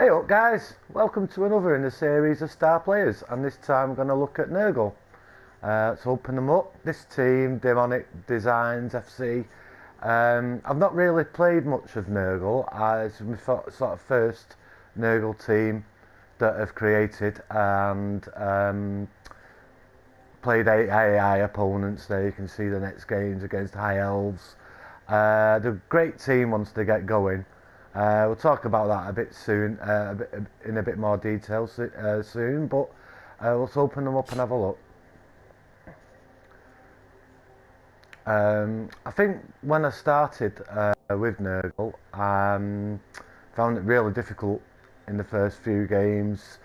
Hey up guys, welcome to another in the series of star players, and this time I'm going to look at Nurgle. Let's open them up. This team, Demonic Designs FC. I've not really played much of Nurgle. It's my sort of first Nurgle team that I've created, and played AI opponents there. You can see the next games against High Elves. They're a great team once they get going. We'll talk about that a bit soon, in a bit more detail soon, but let's open them up and have a look. I think when I started with Nurgle, found it really difficult in the first few games.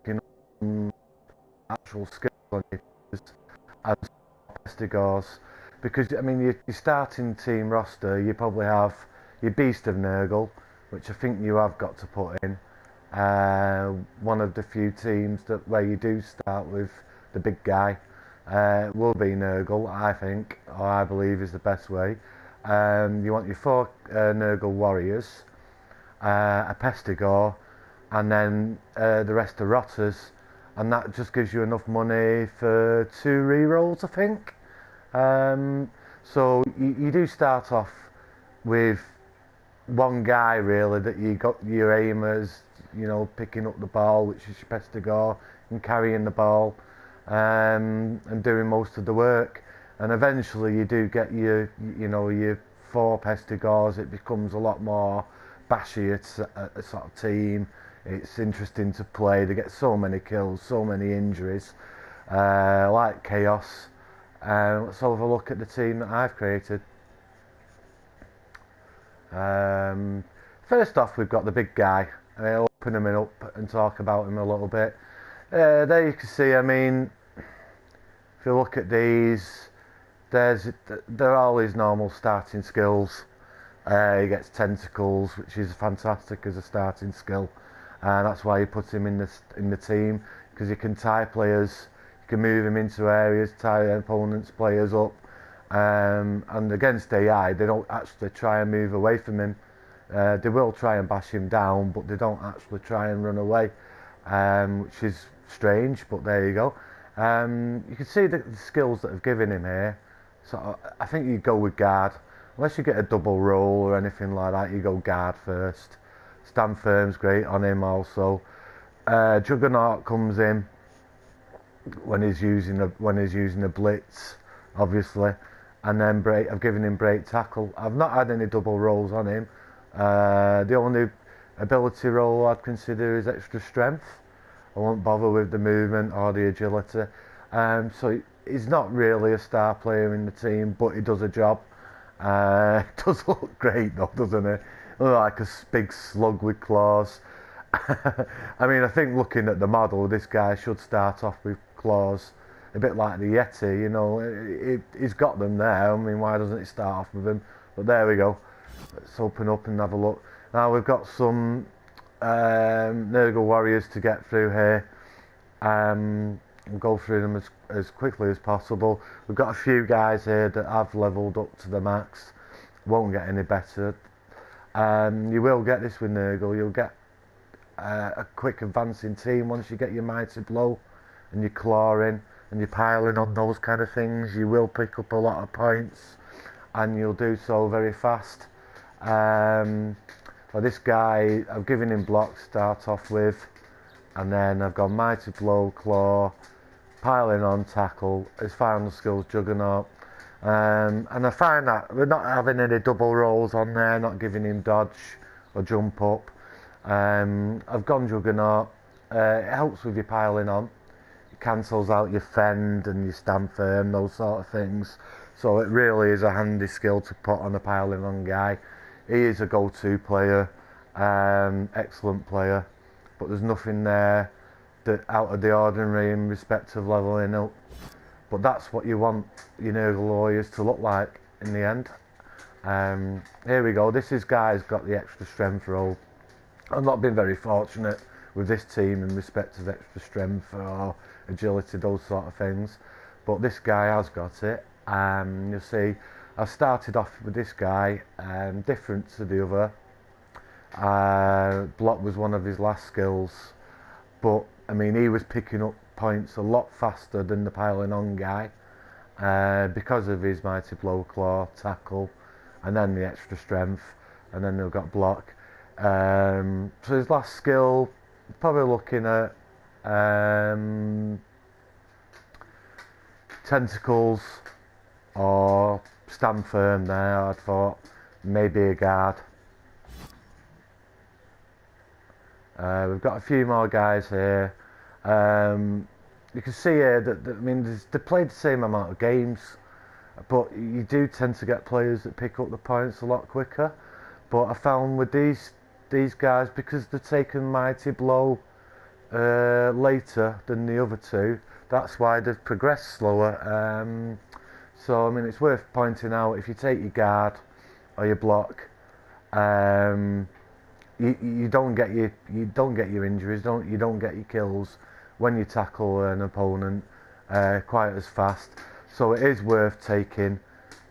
You know, actual skill on your as Pestigors, because I mean your starting team roster, you probably have your Beast of Nurgle, which I think you have got to put in. One of the few teams that where you do start with the big guy will be Nurgle, I think, or I believe is the best way. You want your four Nurgle warriors, a Pestigor, and then the rest are Rotters, and that just gives you enough money for 2 rerolls, I think. So you do start off with one guy really that you got your aim as, you know, picking up the ball, which is your Pestigor, and carrying the ball, and doing most of the work. And eventually you do get your 4 Pestigors. It becomes a lot more bashy. It's a sort of team. It's interesting to play. They get so many kills, so many injuries, like Chaos. Let's have a look at the team that I've created. First off, we've got the big guy. I'll open him up and talk about him a little bit. There you can see, I mean, if you look at these, they're all his normal starting skills. He gets tentacles, which is fantastic as a starting skill. That's why you put him in the team, because you can tie players, you can move him into areas, tie opponents' players up. And against AI, they don't actually try and move away from him. They will try and bash him down, but they don't actually try and run away, which is strange, but there you go. You can see the skills that I've given him here. So I think you go with guard. Unless you get a double roll or anything like that, you go guard first. Stand firm's great on him also. Juggernaut comes in when he's using a blitz, obviously. And then I've given him break tackle. I've not had any double rolls on him. The only ability roll I'd consider is extra strength. I won't bother with the movement or the agility. So he's not really a star player in the team, but he does a job. It does look great though, doesn't it? Like a big slug with claws. I mean, I think looking at the model, this guy should start off with claws. A bit like the Yeti, you know, he's got them there. I mean, why doesn't he start off with them? But there we go. Let's open up and have a look. Now we've got some Nurgle warriors to get through here. And go through them as quickly as possible. We've got a few guys here that have leveled up to the max. Won't get any better. You will get this with Nurgle. You'll get a quick advancing team once you get your mighty blow and your claw in. And you're piling on those kind of things, you will pick up a lot of points, and you'll do so very fast. For this guy, I've given him block to start off with, and then I've gone mighty blow, claw, piling on, tackle, his final skills juggernaut. And I find that we're not having any double rolls on there, not giving him dodge or jump up. I've gone juggernaut. It helps with your piling on. Cancels out your fend and your stand firm, those sort of things. So it really is a handy skill to put on a piling on guy. He is a go-to player, excellent player, but there's nothing there that out of the ordinary in respect of leveling up. But that's what you want your Nurgle warriors to look like in the end. Here we go. This guy's got the extra strength roll. I've not been very fortunate with this team in respect of extra strength or agility, those sort of things, but this guy has got it. You'll see I started off with this guy, different to the other. Block was one of his last skills, but I mean he was picking up points a lot faster than the piling on guy because of his mighty blow claw, tackle, and then the extra strength, and then they've got block. So his last skill, probably looking at tentacles or stand firm there. I'd thought maybe a guard. We've got a few more guys here. You can see here that I mean they played the same amount of games, but you do tend to get players that pick up the points a lot quicker. But I found with these guys, because they're taking mighty blow later than the other two, that's why they've progressed slower. So I mean it's worth pointing out, if you take your guard or your block, you don't get your injuries, you don't get your kills when you tackle an opponent quite as fast. So it is worth taking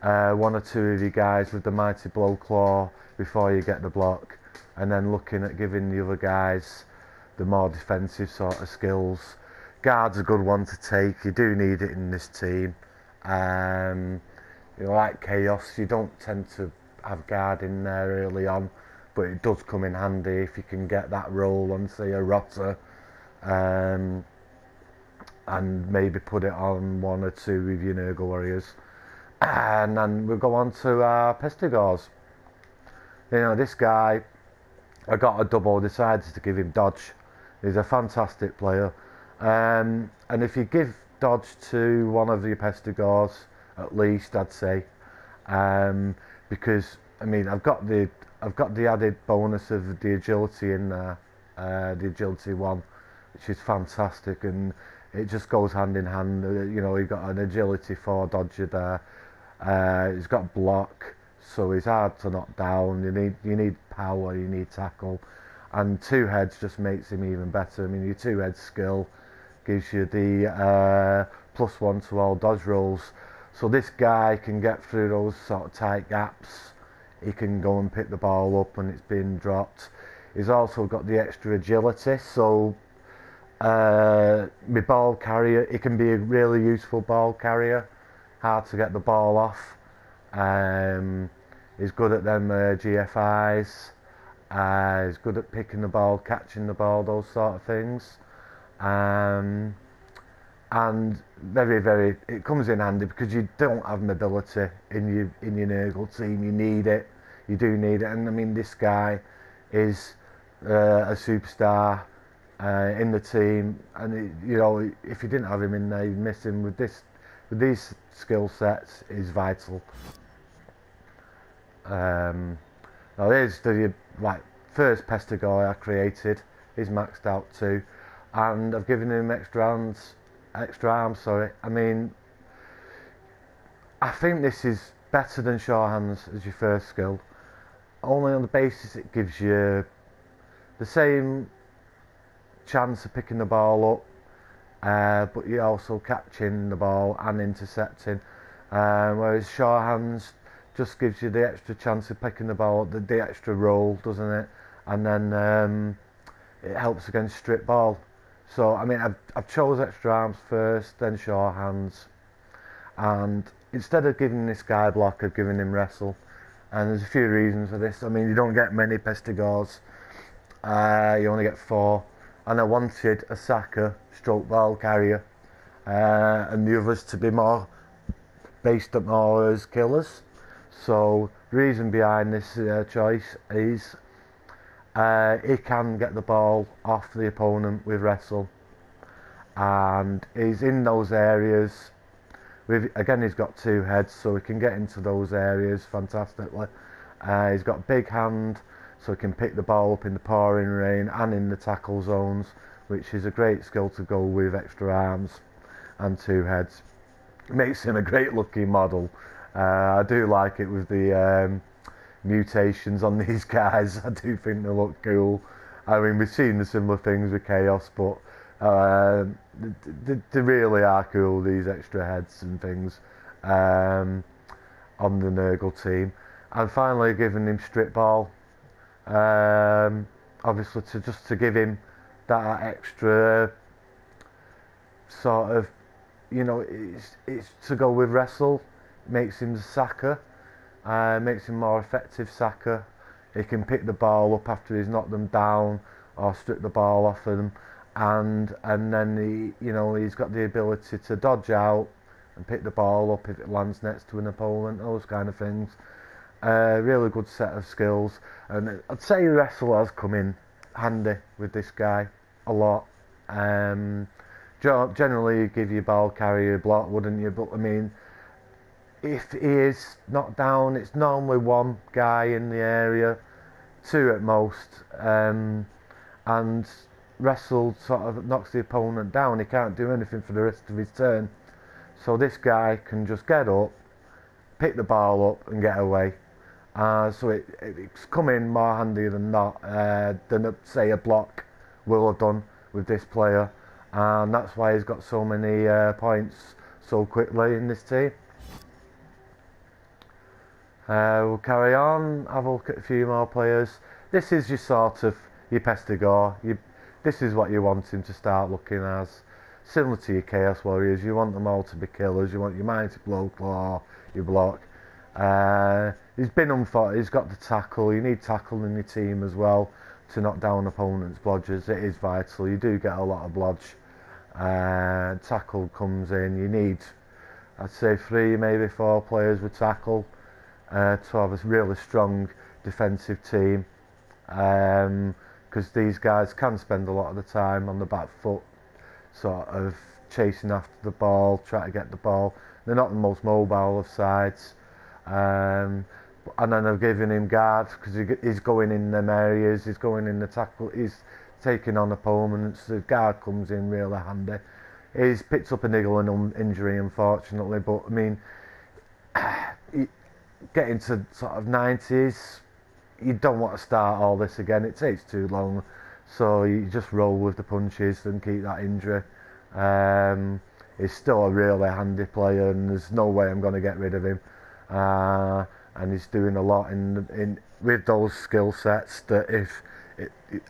one or two of you guys with the mighty blow claw before you get the block, and then looking at giving the other guys the more defensive sort of skills. Guard's a good one to take, you do need it in this team. Like Chaos, you don't tend to have guard in there early on, but it does come in handy if you can get that roll on, say, a Rotter, and maybe put it on one or two of your Nurgle warriors. And then we'll go on to our Pestigors. This guy, I got a double, decided to give him dodge. He's a fantastic player. And if you give dodge to one of your Pestigors, at least, I'd say, because I mean I've got the added bonus of the agility in there, the agility one, which is fantastic, and it just goes hand in hand. You've got an agility 4 dodger there. He's got block, so he's hard to knock down. You need power, you need tackle, and 2 heads just makes him even better. I mean, your 2 head skill gives you the +1 to all dodge rolls. So this guy can get through those sort of tight gaps. He can go and pick the ball up when it's been dropped. He's also got the extra agility, so with ball carrier, he can be a really useful ball carrier. Hard to get the ball off. He's good at them GFIs. He's good at picking the ball, catching the ball, those sort of things. And very, it comes in handy because you don't have mobility in your Nurgle team. You need it, you do need it. And I mean, this guy is a superstar in the team, and if you didn't have him in there, you'd miss him. With these skill sets, is vital. Now here's the first Pestigor I created. He's maxed out too, and I've given him extra arms. I mean, I think this is better than Sure Hands as your first skill, only on the basis it gives you the same chance of picking the ball up, but you're also catching the ball and intercepting, whereas Sure Hands just gives you the extra chance of picking the ball up, the extra roll, doesn't it? And then it helps against strip ball. So I mean, I've chose extra arms first, then Sure Hands, and instead of giving this guy block, I've given him wrestle. And there's a few reasons for this. I mean, you don't get many Pestigors, you only get 4, and I wanted a Sacker stroke ball carrier, and the others to be more based up more as killers. So the reason behind this choice is he can get the ball off the opponent with wrestle, and he's in those areas. Again, he's got 2 heads, so he can get into those areas fantastically. He's got big hand, so he can pick the ball up in the pouring rain and in the tackle zones, which is a great skill to go with extra arms and 2 heads. Makes him a great looking model. I do like it with the mutations on these guys. I do think they look cool. I mean, we've seen the similar things with Chaos, but they really are cool, these extra heads and things on the Nurgle team. And finally, giving him strip ball. Obviously, to give him that extra sort of, it's to go with wrestle, makes him the sacker, makes him more effective sacker. He can pick the ball up after he's knocked them down or strip the ball off of them, and then he's got the ability to dodge out and pick the ball up if it lands next to an opponent, those kind of things. Really good set of skills, and I'd say wrestle has come in handy with this guy a lot. Generally, you give your ball carrier a block, wouldn't you? But I mean, if he is knocked down, it's normally one guy in the area, two at most, and wrestle sort of knocks the opponent down. He can't do anything for the rest of his turn. So this guy can just get up, pick the ball up, and get away. So it's come in more handy than not, than say a block will have done with this player, and that's why he's got so many points so quickly in this team. We'll carry on, have a look at a few more players. This is your sort of your Pestigore. This is what you want him to start looking as. Similar to your Chaos Warriors, you want them all to be killers. You want your Mighty Blow Claw, your block. He's got the tackle. You need tackle in your team as well to knock down opponents' blodgers. It is vital. You do get a lot of blodge. Tackle comes in. You need, I'd say, 3, maybe 4 players with tackle to have a really strong defensive team. Because these guys can spend a lot of the time on the back foot, sort of chasing after the ball, trying to get the ball. They're not the most mobile of sides. And then I've given him guard because he's going in them areas, he's going in the tackle, he's taking on opponents. The guard comes in really handy. He's picked up a niggle and injury, unfortunately, but I mean, getting to sort of 90s, you don't want to start all this again. It takes too long, so you just roll with the punches and keep that injury. He's still a really handy player, and there's no way I'm going to get rid of him. And he's doing a lot in with those skill sets that if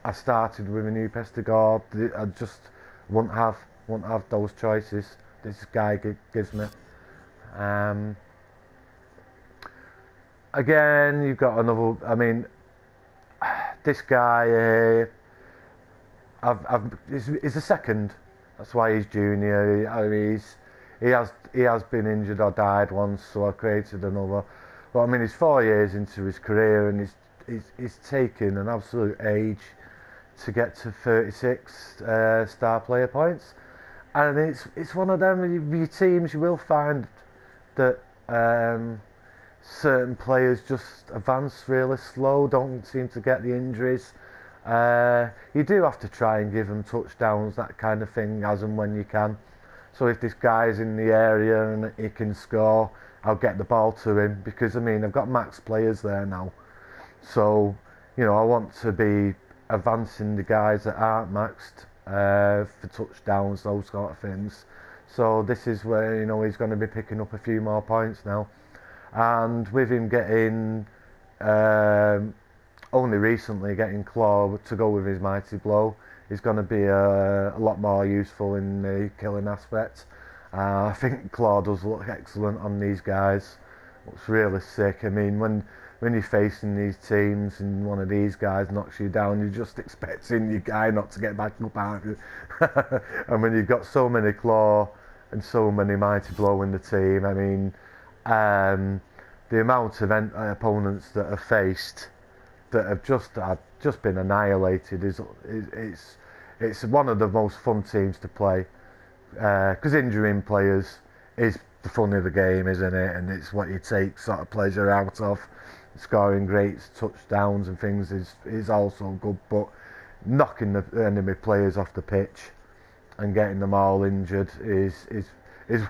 I started with a new Pestigore, I just wouldn't have those choices this guy gives me. Again, you've got another. I mean, this guy. He's a second. That's why he's junior. I mean, he has been injured or died once, so I created another. But I mean, he's 4 years into his career, and he's taken an absolute age to get to 36 star player points. And it's one of them with your teams. You will find that certain players just advance really slow, don't seem to get the injuries. You do have to try and give them touchdowns, that kind of thing, as and when you can. So if this guy's in the area and he can score, I'll get the ball to him, because I mean, I've got max players there now. So, I want to be advancing the guys that aren't maxed for touchdowns, those sort of things. So this is where, he's going to be picking up a few more points now. And with him getting, only recently getting Claw to go with his Mighty Blow, he's going to be a lot more useful in the killing aspect. I think Claw does look excellent on these guys. Looks really sick. I mean, when you're facing these teams and one of these guys knocks you down, you're just expecting your guy not to get back up, aren't you? And when you've got so many Claw and so many Mighty Blow in the team, I mean, the amount of opponents that have faced that have just been annihilated it's one of the most fun teams to play. Because injuring players is the fun of the game, isn't it? And it's what you take sort of pleasure out of. Scoring great touchdowns and things is also good, but knocking the enemy players off the pitch and getting them all injured is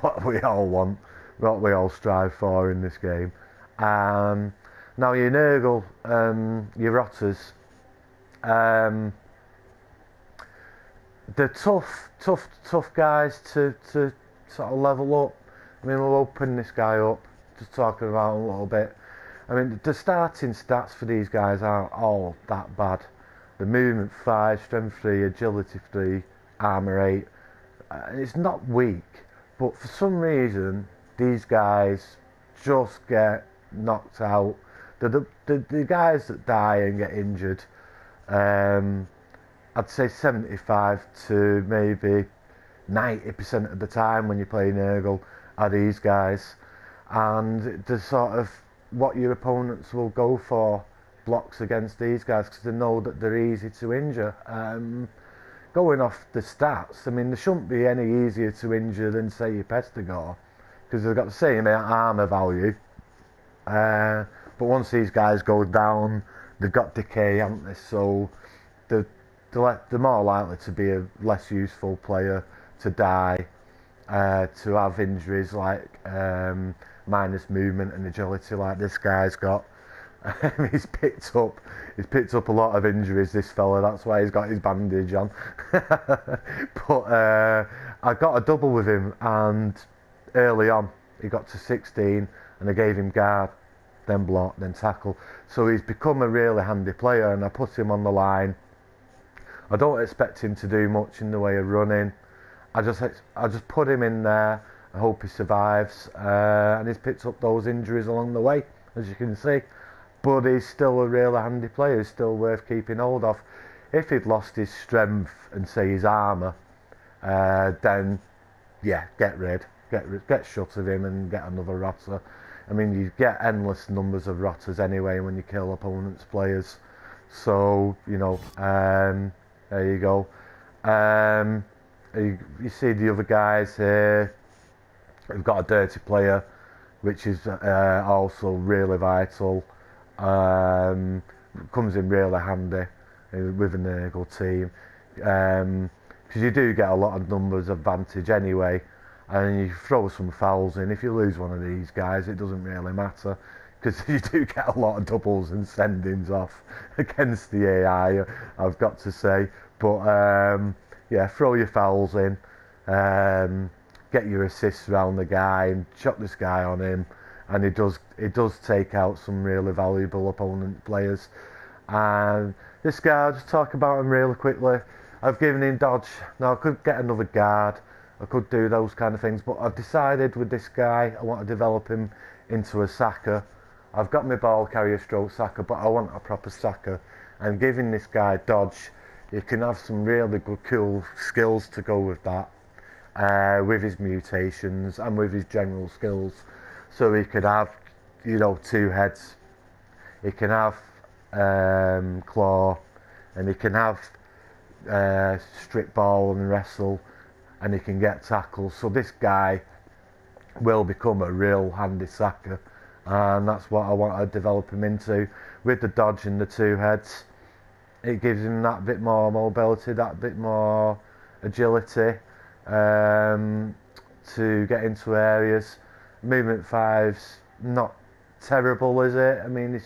what we all want, what we all strive for in this game. Now your Nurgle, your Rotters, they're tough guys to sort of level up. I mean, we'll open this guy up, just talking about him a little bit. I mean, the starting stats for these guys aren't all that bad. The movement 5, strength 3, agility 3, armour 8. It's not weak, but for some reason, these guys just get knocked out. The guys that die and get injured, I'd say 75 to maybe 90% of the time when you play Nurgle are these guys. And the sort of what your opponents will go for blocks against these guys because they know that they're easy to injure. Going off the stats, I mean, they shouldn't be any easier to injure than, say, your Pestigore, because they've got the same armour value. But once these guys go down, they've got decay, haven't they? So they're more likely to be a less useful player, to die, to have injuries like minus movement and agility like this guy's got. He's picked up a lot of injuries, this fella. That's why he's got his bandage on. But I got a double with him, and early on he got to 16, and I gave him guard, then block, then tackle. So he's become a really handy player, and I put him on the line. I don't expect him to do much in the way of running. I just put him in there. I hope he survives, and he's picked up those injuries along the way, as you can see. But he's still a really handy player. He's still worth keeping hold of. If he'd lost his strength and, say, his armour, then yeah, get shut of him and get another rotter. I mean, you get endless numbers of rotters anyway when you kill opponents' players. So, you know, there you go. You see the other guys here. We've got a dirty player, which is also really vital. Comes in really handy with a Nurgle team, because you do get a lot of numbers advantage anyway, and you throw some fouls in. If you lose one of these guys, it doesn't really matter, because you do get a lot of doubles and sendings off against the AI, I've got to say. But yeah, throw your fouls in, get your assists around the guy and chop this guy on him, and it does take out some really valuable opponent players. And this guy, I'll just talk about him really quickly. I've given him dodge. Now I could get another guard, I could do those kind of things, but I've decided with this guy I want to develop him into a sacker. I've got my ball carrier stroke sacker, but I want a proper sacker, and giving this guy dodge, you can have some really good cool skills to go with that, with his mutations and with his general skills. So he could have, you know, 2 heads, he can have claw, and he can have strip ball and wrestle, and he can get tackles. So this guy will become a real handy sacker, and that's what I want to develop him into. With the dodge and the 2 heads, it gives him that bit more mobility, that bit more agility, to get into areas. Movement 5's not terrible, is it? I mean, he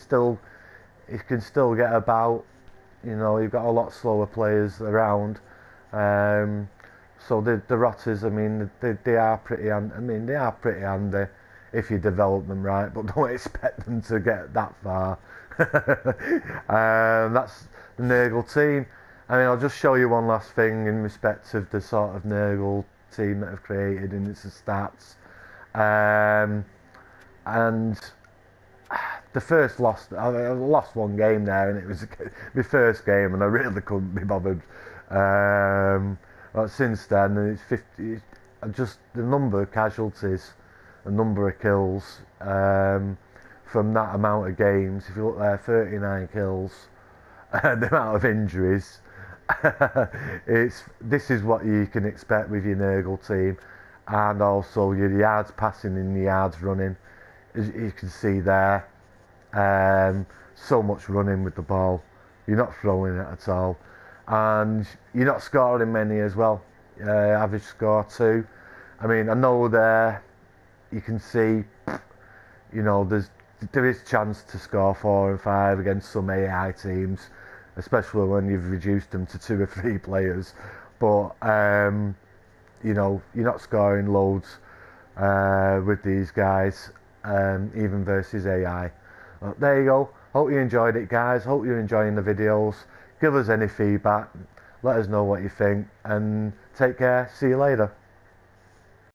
can still get about. You know, you've got a lot slower players around. So the rotters, I mean, they are pretty. I mean, they are pretty handy if you develop them right, but don't expect them to get that far. That's the Nurgle team. I mean, I'll just show you one last thing in respect of the sort of Nurgle team that I've created, and it's the stats. And the first I lost one game there, and it was my first game, and I really couldn't be bothered. But since then, it's 50. Just the number of casualties, the number of kills from that amount of games. If you look there, 39 kills, the amount of injuries. This is what you can expect with your Nurgle team, and also your yards passing and your yards running. As you can see there, so much running with the ball. You're not throwing it at all, and you're not scoring many as well. Average score 2. I mean, I know there you can see, you know, there is chance to score 4 and 5 against some AI teams, especially when you've reduced them to 2 or 3 players. But you know, you're not scoring loads with these guys, even versus AI. There you go. Hope you enjoyed it, guys. Hope you're enjoying the videos. Give us any feedback. Let us know what you think. And take care. See you later.